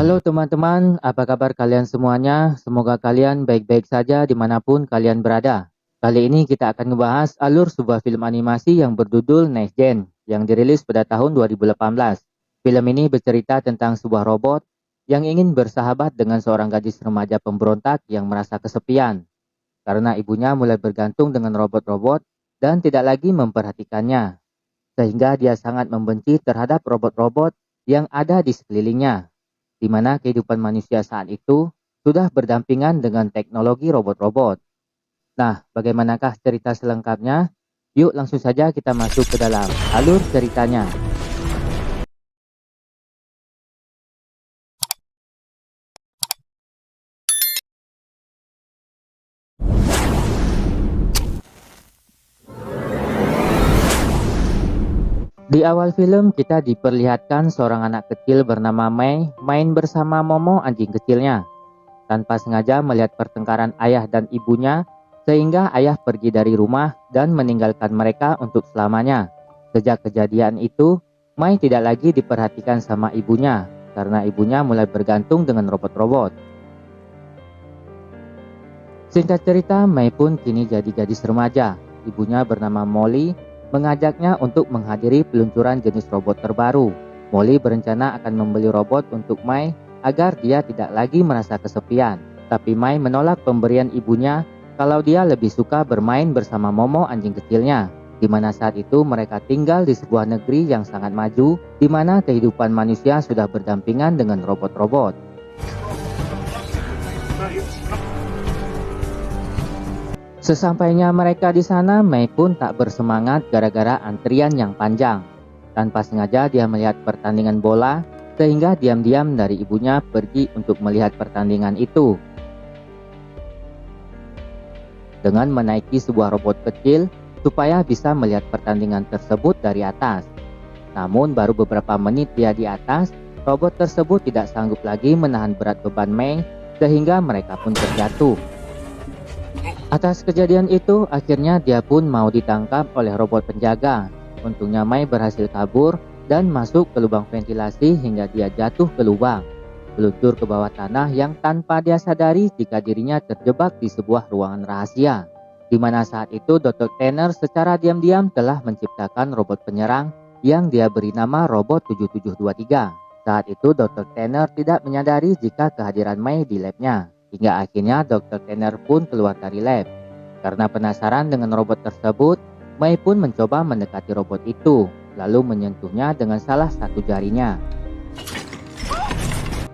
Halo teman-teman, apa kabar kalian semuanya? Semoga kalian baik-baik saja dimanapun kalian berada. Kali ini kita akan ngebahas alur sebuah film animasi yang berjudul Next Gen, yang dirilis pada tahun 2018. Film ini bercerita tentang sebuah robot yang ingin bersahabat dengan seorang gadis remaja pemberontak yang merasa kesepian, karena ibunya mulai bergantung dengan robot-robot dan tidak lagi memperhatikannya, sehingga dia sangat membenci terhadap robot-robot yang ada di sekelilingnya, di mana kehidupan manusia saat itu sudah berdampingan dengan teknologi robot-robot. Nah, bagaimanakah cerita selengkapnya? Yuk langsung saja kita masuk ke dalam alur ceritanya. Di awal film kita diperlihatkan seorang anak kecil bernama Mei main bersama Momo anjing kecilnya. Tanpa sengaja melihat pertengkaran ayah dan ibunya, sehingga ayah pergi dari rumah dan meninggalkan mereka untuk selamanya. Sejak kejadian itu, Mai tidak lagi diperhatikan sama ibunya, karena ibunya mulai bergantung dengan robot-robot. Singkat cerita, Mai pun kini jadi gadis remaja. Ibunya bernama Molly mengajaknya untuk menghadiri peluncuran jenis robot terbaru. Molly berencana akan membeli robot untuk Mai agar dia tidak lagi merasa kesepian. Tapi Mai menolak pemberian ibunya kalau dia lebih suka bermain bersama Momo anjing kecilnya. Di mana saat itu mereka tinggal di sebuah negeri yang sangat maju, di mana kehidupan manusia sudah berdampingan dengan robot-robot. Sesampainya mereka di sana, Mai pun tak bersemangat gara-gara antrian yang panjang. Tanpa sengaja dia melihat pertandingan bola, sehingga diam-diam dari ibunya pergi untuk melihat pertandingan itu. Dengan menaiki sebuah robot kecil supaya bisa melihat pertandingan tersebut dari atas. Namun baru beberapa menit dia di atas, robot tersebut tidak sanggup lagi menahan berat beban Mei, sehingga mereka pun terjatuh. Atas kejadian itu, akhirnya dia pun mau ditangkap oleh robot penjaga. Untungnya Mai berhasil kabur dan masuk ke lubang ventilasi hingga dia jatuh ke lubang, meluncur ke bawah tanah yang tanpa dia sadari jika dirinya terjebak di sebuah ruangan rahasia. Di mana saat itu Dr. Tanner secara diam-diam telah menciptakan robot penyerang yang dia beri nama Robot 7723. Saat itu Dr. Tanner tidak menyadari jika kehadiran Mai di labnya. Hingga akhirnya Dr. Tanner pun keluar dari lab. Karena penasaran dengan robot tersebut, Mai pun mencoba mendekati robot itu, lalu menyentuhnya dengan salah satu jarinya.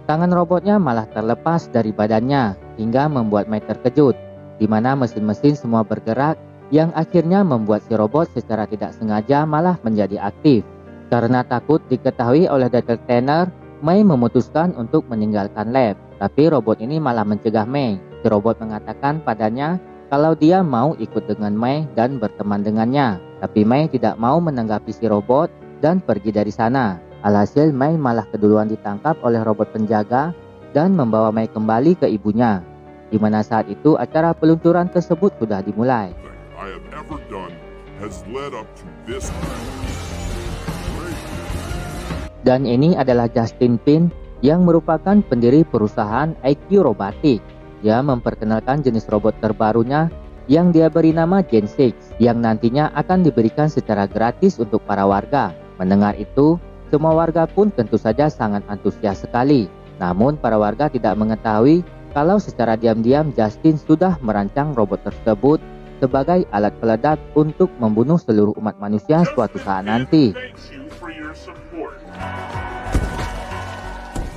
Tangan robotnya malah terlepas dari badannya, hingga membuat Mai terkejut, di mana mesin-mesin semua bergerak, yang akhirnya membuat si robot secara tidak sengaja malah menjadi aktif. Karena takut diketahui oleh Dr. Tanner, Mai memutuskan untuk meninggalkan lab. Tapi robot ini malah mencegah Mai. Si robot mengatakan padanya kalau dia mau ikut dengan Mai dan berteman dengannya. Tapi Mai tidak mau menanggapi si robot dan pergi dari sana. Alhasil Mai malah keduluan ditangkap oleh robot penjaga dan membawa Mai kembali ke ibunya. Di mana saat itu acara peluncuran tersebut sudah dimulai. Dan ini adalah Justin Pin yang merupakan pendiri perusahaan IQ Robotics. Dia memperkenalkan jenis robot terbarunya yang dia beri nama Gen 6 yang nantinya akan diberikan secara gratis untuk para warga. Mendengar itu, semua warga pun tentu saja sangat antusias sekali. Namun para warga tidak mengetahui kalau secara diam-diam Justin sudah merancang robot tersebut sebagai alat peledak untuk membunuh seluruh umat manusia suatu saat nanti.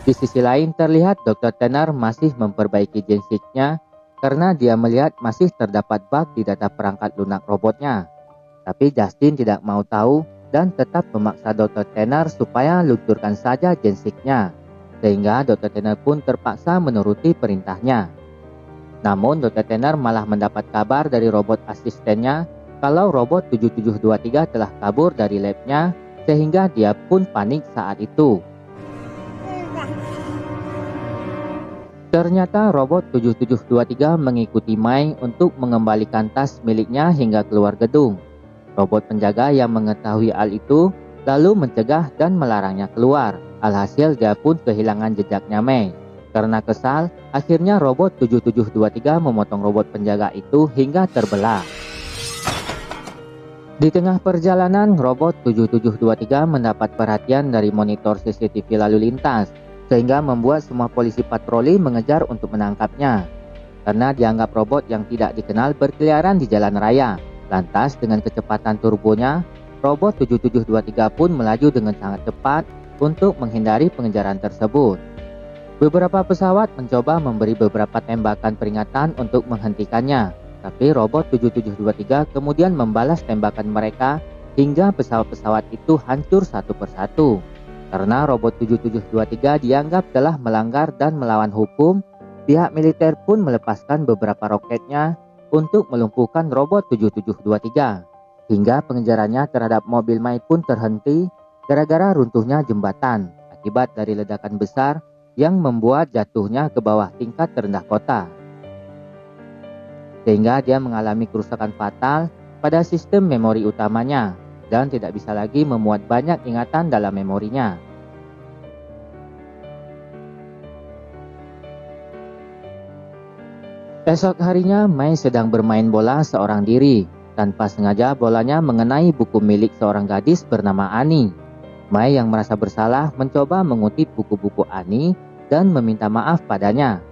Di sisi lain terlihat Dr. Tanner masih memperbaiki Gen 6-nya karena dia melihat masih terdapat bug di data perangkat lunak robotnya. Tapi Justin tidak mau tahu dan tetap memaksa Dr. Tanner supaya luncurkan saja Gen 6-nya. Sehingga Dr. Tanner pun terpaksa menuruti perintahnya. Namun Dr. Tanner malah mendapat kabar dari robot asistennya kalau robot 7723 telah kabur dari labnya, sehingga dia pun panik saat itu. Ternyata robot 7723 mengikuti Mai untuk mengembalikan tas miliknya hingga keluar gedung. Robot penjaga yang mengetahui hal itu lalu mencegah dan melarangnya keluar. Alhasil dia pun kehilangan jejaknya Mei. Karena kesal, akhirnya robot 7723 memotong robot penjaga itu hingga terbelah. Di tengah perjalanan, robot 7723 mendapat perhatian dari monitor CCTV lalu lintas, sehingga membuat semua polisi patroli mengejar untuk menangkapnya. Karena dianggap robot yang tidak dikenal berkeliaran di jalan raya. Lantas dengan kecepatan turbonya, robot 7723 pun melaju dengan sangat cepat untuk menghindari pengejaran tersebut. Beberapa pesawat mencoba memberi beberapa tembakan peringatan untuk menghentikannya. Tapi robot 7723 kemudian membalas tembakan mereka hingga pesawat-pesawat itu hancur satu persatu. Karena robot 7723 dianggap telah melanggar dan melawan hukum, pihak militer pun melepaskan beberapa roketnya untuk melumpuhkan robot 7723. Hingga pengejarannya terhadap mobil Mai pun terhenti gara-gara runtuhnya jembatan akibat dari ledakan besar yang membuat jatuhnya ke bawah tingkat terendah kota. Sehingga dia mengalami kerusakan fatal pada sistem memori utamanya dan tidak bisa lagi memuat banyak ingatan dalam memorinya. Esok harinya, Mai sedang bermain bola seorang diri. Tanpa sengaja bolanya mengenai buku milik seorang gadis bernama Ani. Mai yang merasa bersalah mencoba mengutip buku-buku Ani dan meminta maaf padanya.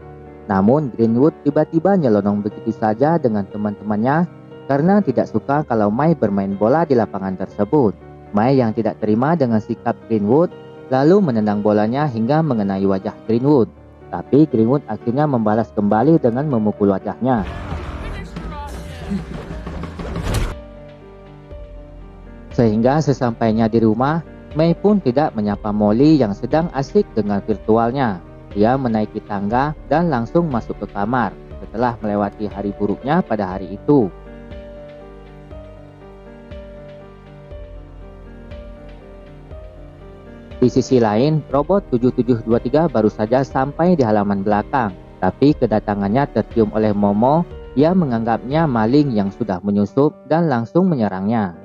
Namun Greenwood tiba-tiba nyelonong begitu saja dengan teman-temannya karena tidak suka kalau Mai bermain bola di lapangan tersebut. Mai yang tidak terima dengan sikap Greenwood lalu menendang bolanya hingga mengenai wajah Greenwood. Tapi Greenwood akhirnya membalas kembali dengan memukul wajahnya. Sehingga sesampainya di rumah, Mai pun tidak menyapa Molly yang sedang asik dengan virtualnya. Dia menaiki tangga dan langsung masuk ke kamar setelah melewati hari buruknya pada hari itu. Di sisi lain, robot 7723 baru saja sampai di halaman belakang, tapi kedatangannya tercium oleh Momo. Dia menganggapnya maling yang sudah menyusup dan langsung menyerangnya.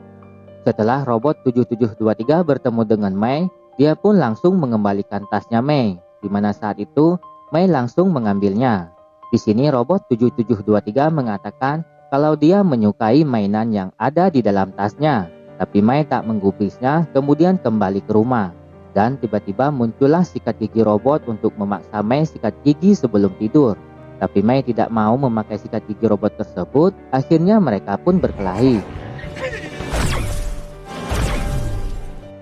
Setelah robot 7723 bertemu dengan Mai, dia pun langsung mengembalikan tasnya Mai, di mana saat itu Mai langsung mengambilnya. Di sini robot 7723 mengatakan kalau dia menyukai mainan yang ada di dalam tasnya, tapi Mai tak menggubrisnya, kemudian kembali ke rumah. Dan tiba-tiba muncullah sikat gigi robot untuk memaksa Mai sikat gigi sebelum tidur. Tapi Mai tidak mau memakai sikat gigi robot tersebut, akhirnya mereka pun berkelahi.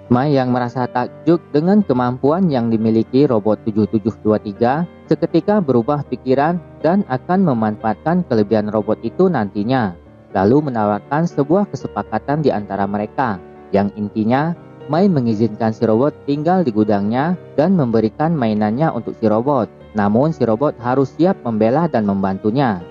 Mai yang merasa takjub dengan kemampuan yang dimiliki robot 7723 seketika berubah pikiran dan akan memanfaatkan kelebihan robot itu nantinya. Lalu menawarkan sebuah kesepakatan di antara mereka, yang intinya Mai mengizinkan si robot tinggal di gudangnya dan memberikan mainannya untuk si robot. Namun si robot harus siap membela dan membantunya.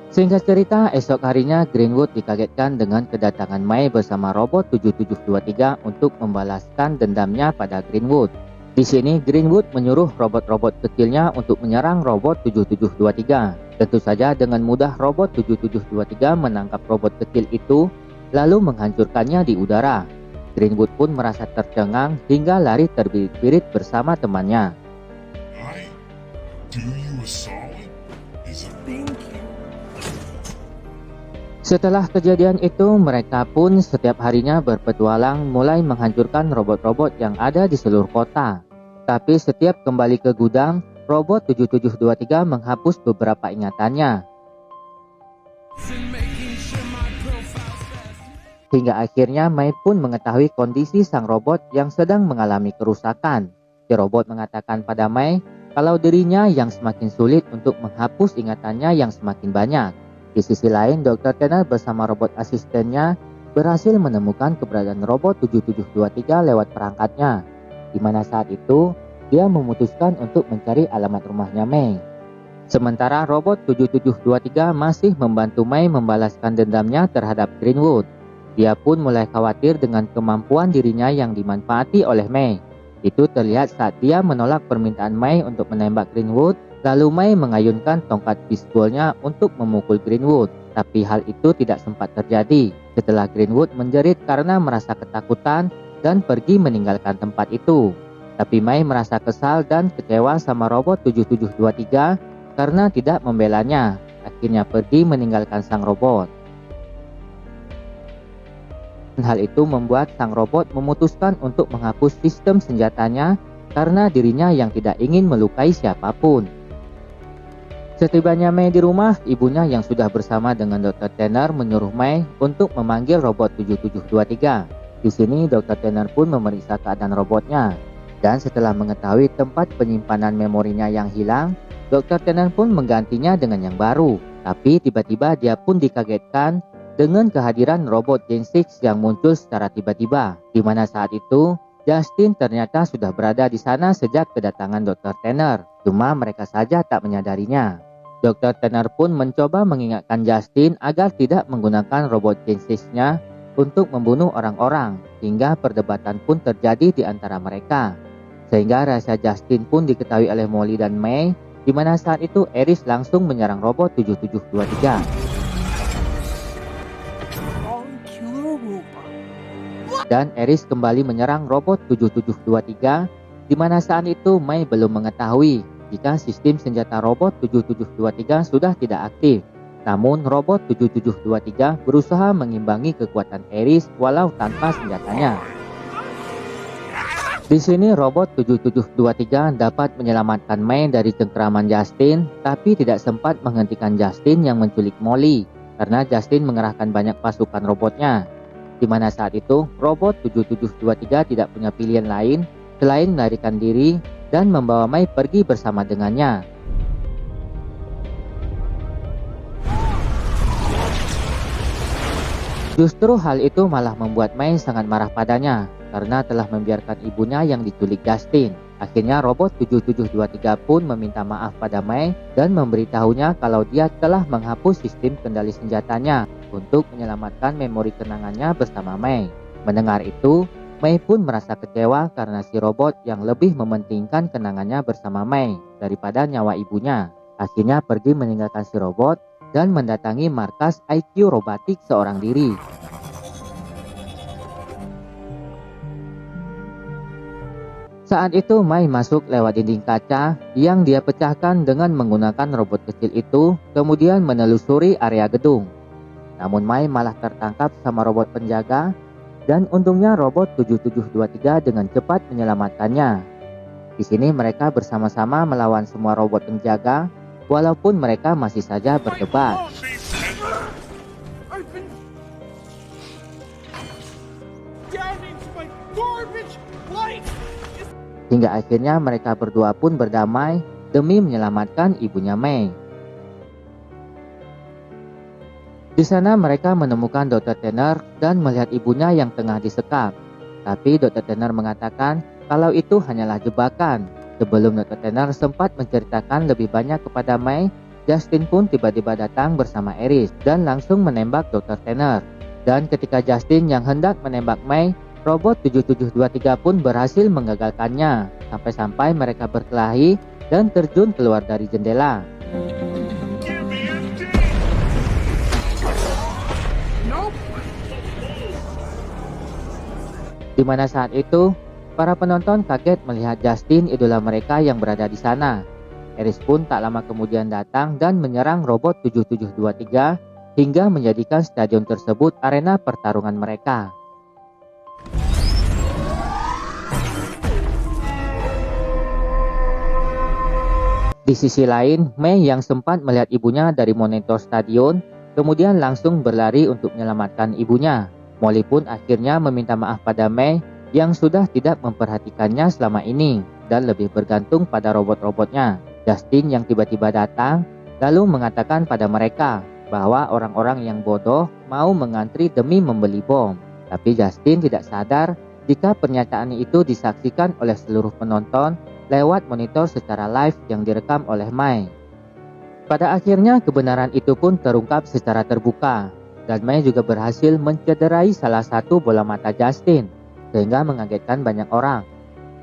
Singkat cerita, esok harinya Greenwood dikagetkan dengan kedatangan Mai bersama robot 7723 untuk membalaskan dendamnya pada Greenwood. Di sini Greenwood menyuruh robot-robot kecilnya untuk menyerang robot 7723. Tentu saja dengan mudah robot 7723 menangkap robot kecil itu lalu menghancurkannya di udara. Greenwood pun merasa tercengang hingga lari terbirit-birit bersama temannya. Hi, do you a solid? Is it thank you? Setelah kejadian itu, mereka pun setiap harinya berpetualang mulai menghancurkan robot-robot yang ada di seluruh kota. Tapi setiap kembali ke gudang, robot 7723 menghapus beberapa ingatannya. Hingga akhirnya Mai pun mengetahui kondisi sang robot yang sedang mengalami kerusakan. Si robot mengatakan pada Mai kalau dirinya yang semakin sulit untuk menghapus ingatannya yang semakin banyak. Di sisi lain, Dr. Tanner bersama robot asistennya berhasil menemukan keberadaan robot 7723 lewat perangkatnya, di mana saat itu dia memutuskan untuk mencari alamat rumahnya Mai. Sementara robot 7723 masih membantu Mai membalaskan dendamnya terhadap Greenwood. Dia pun mulai khawatir dengan kemampuan dirinya yang dimanfaati oleh Mai. Itu terlihat saat dia menolak permintaan Mai untuk menembak Greenwood. Lalu Mai mengayunkan tongkat bisbolnya untuk memukul Greenwood, tapi hal itu tidak sempat terjadi setelah Greenwood menjerit karena merasa ketakutan dan pergi meninggalkan tempat itu. Tapi Mai merasa kesal dan kecewa sama robot 7723 karena tidak membelanya. Akhirnya pergi meninggalkan sang robot. Hal itu membuat sang robot memutuskan untuk menghapus sistem senjatanya karena dirinya yang tidak ingin melukai siapapun. Setibanya Mai di rumah, ibunya yang sudah bersama dengan Dr. Tanner menyuruh Mai untuk memanggil robot 7723. Di sini Dr. Tanner pun memeriksa keadaan robotnya. Dan setelah mengetahui tempat penyimpanan memorinya yang hilang, Dr. Tanner pun menggantinya dengan yang baru. Tapi tiba-tiba dia pun dikagetkan dengan kehadiran robot Gen 6 yang muncul secara tiba-tiba. Di mana saat itu, Justin ternyata sudah berada di sana sejak kedatangan Dr. Tanner. Cuma mereka saja tak menyadarinya. Dr. Tanner pun mencoba mengingatkan Justin agar tidak menggunakan robot Gen 6-nya untuk membunuh orang-orang, hingga perdebatan pun terjadi di antara mereka. Sehingga rahasia Justin pun diketahui oleh Molly dan Mai, di mana saat itu Eris langsung menyerang robot 7723. Dan Eris kembali menyerang robot 7723, di mana saat itu Mai belum mengetahui jika sistem senjata robot 7723 sudah tidak aktif. Namun robot 7723 berusaha mengimbangi kekuatan Eris walau tanpa senjatanya. Di sini robot 7723 dapat menyelamatkan Mai dari cengkeraman Justin, tapi tidak sempat menghentikan Justin yang menculik Molly karena Justin mengerahkan banyak pasukan robotnya. Di mana saat itu robot 7723 tidak punya pilihan lain selain melarikan diri dan membawa Mai pergi bersama dengannya. Justru hal itu malah membuat Mai sangat marah padanya karena telah membiarkan ibunya yang diculik Justin. Akhirnya robot 7723 pun meminta maaf pada Mai dan memberitahunya kalau dia telah menghapus sistem kendali senjatanya untuk menyelamatkan memori kenangannya bersama Mai. Mendengar itu, Mai pun merasa kecewa karena si robot yang lebih mementingkan kenangannya bersama Mai daripada nyawa ibunya. Akhirnya pergi meninggalkan si robot dan mendatangi markas IQ robotik seorang diri. Saat itu Mai masuk lewat dinding kaca yang dia pecahkan dengan menggunakan robot kecil itu, kemudian menelusuri area gedung. Namun Mai malah tertangkap sama robot penjaga. Dan untungnya robot 7723 dengan cepat menyelamatkannya. Di sini mereka bersama-sama melawan semua robot penjaga, walaupun mereka masih saja berdebat. Hingga akhirnya mereka berdua pun berdamai demi menyelamatkan ibunya Mai. Di sana mereka menemukan Dr. Tanner dan melihat ibunya yang tengah disekap. Tapi Dr. Tanner mengatakan kalau itu hanyalah jebakan. Sebelum Dr. Tanner sempat menceritakan lebih banyak kepada Mai, Justin pun tiba-tiba datang bersama Eris dan langsung menembak Dr. Tanner. Dan ketika Justin yang hendak menembak Mai, robot 7723 pun berhasil menggagalkannya. Sampai-sampai mereka berkelahi dan terjun keluar dari jendela. Di mana saat itu, para penonton kaget melihat Justin, idola mereka yang berada di sana. Eris pun tak lama kemudian datang dan menyerang robot 7723 hingga menjadikan stadion tersebut arena pertarungan mereka. Di sisi lain, Mai yang sempat melihat ibunya dari monitor stadion, kemudian langsung berlari untuk menyelamatkan ibunya. Molly pun akhirnya meminta maaf pada Mai yang sudah tidak memperhatikannya selama ini dan lebih bergantung pada robot-robotnya. Justin yang tiba-tiba datang lalu mengatakan pada mereka bahwa orang-orang yang bodoh mau mengantri demi membeli bom. Tapi Justin tidak sadar jika pernyataan itu disaksikan oleh seluruh penonton lewat monitor secara live yang direkam oleh Mai. Pada akhirnya kebenaran itu pun terungkap secara terbuka. Dan Mai juga berhasil mencederai salah satu bola mata Justin, sehingga mengagetkan banyak orang.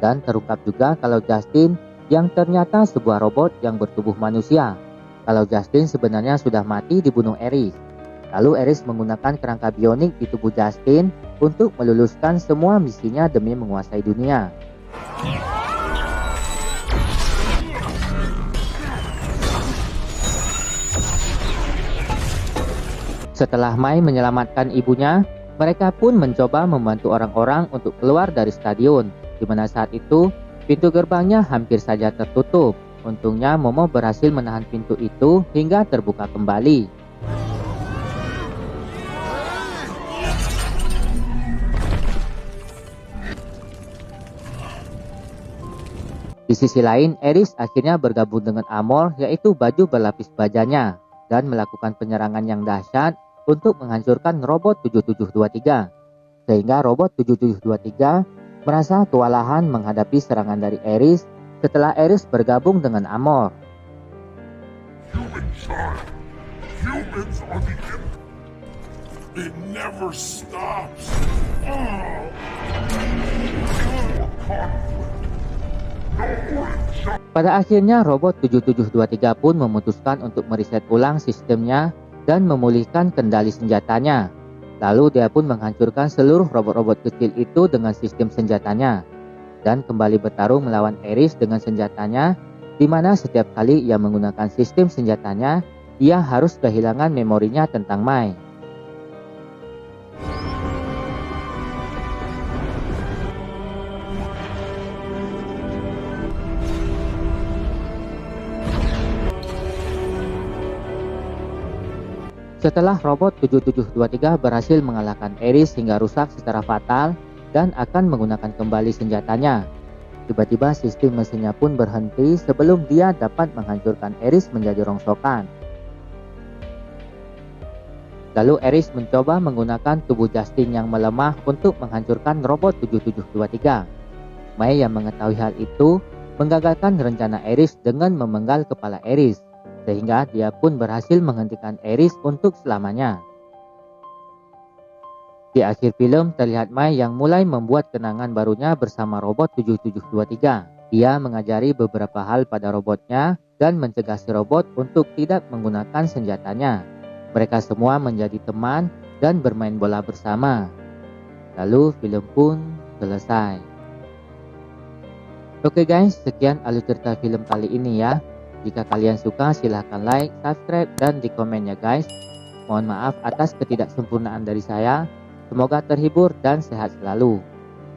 Dan terungkap juga kalau Justin yang ternyata sebuah robot yang bertubuh manusia. Kalau Justin sebenarnya sudah mati dibunuh Eris. Lalu Eris menggunakan kerangka bionik di tubuh Justin untuk meluluskan semua misinya demi menguasai dunia. Setelah Mai menyelamatkan ibunya, mereka pun mencoba membantu orang-orang untuk keluar dari stadion, di mana saat itu pintu gerbangnya hampir saja tertutup. Untungnya Momo berhasil menahan pintu itu hingga terbuka kembali. Di sisi lain, Eris akhirnya bergabung dengan Amor, yaitu baju berlapis bajanya, dan melakukan penyerangan yang dahsyat untuk menghancurkan robot 7723. Sehingga robot 7723 merasa kewalahan menghadapi serangan dari Eris setelah Eris bergabung dengan Amor. Human child. Humans are the end. It never stops. More conflict. Pada akhirnya robot 7723 pun memutuskan untuk mereset ulang sistemnya dan memulihkan kendali senjatanya. Lalu dia pun menghancurkan seluruh robot-robot kecil itu dengan sistem senjatanya dan kembali bertarung melawan Eris dengan senjatanya, di mana setiap kali ia menggunakan sistem senjatanya, ia harus kehilangan memorinya tentang Mai. Setelah robot 7723 berhasil mengalahkan Eris hingga rusak secara fatal dan akan menggunakan kembali senjatanya, tiba-tiba sistem mesinnya pun berhenti sebelum dia dapat menghancurkan Eris menjadi rongsokan. Lalu Eris mencoba menggunakan tubuh Justin yang melemah untuk menghancurkan robot 7723. Mai yang mengetahui hal itu menggagalkan rencana Eris dengan memenggal kepala Eris, sehingga dia pun berhasil menghentikan Eris untuk selamanya. Di akhir film terlihat Mai yang mulai membuat kenangan barunya bersama robot 7723. Dia mengajari beberapa hal pada robotnya dan mencegah si robot untuk tidak menggunakan senjatanya. Mereka semua menjadi teman dan bermain bola bersama. Lalu film pun selesai. Oke guys, sekian alur cerita film kali ini ya. Jika kalian suka silahkan like, subscribe, dan di komen ya guys. Mohon maaf atas ketidaksempurnaan dari saya. Semoga terhibur dan sehat selalu.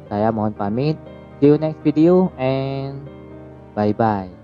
Saya mohon pamit. See you next video and bye bye.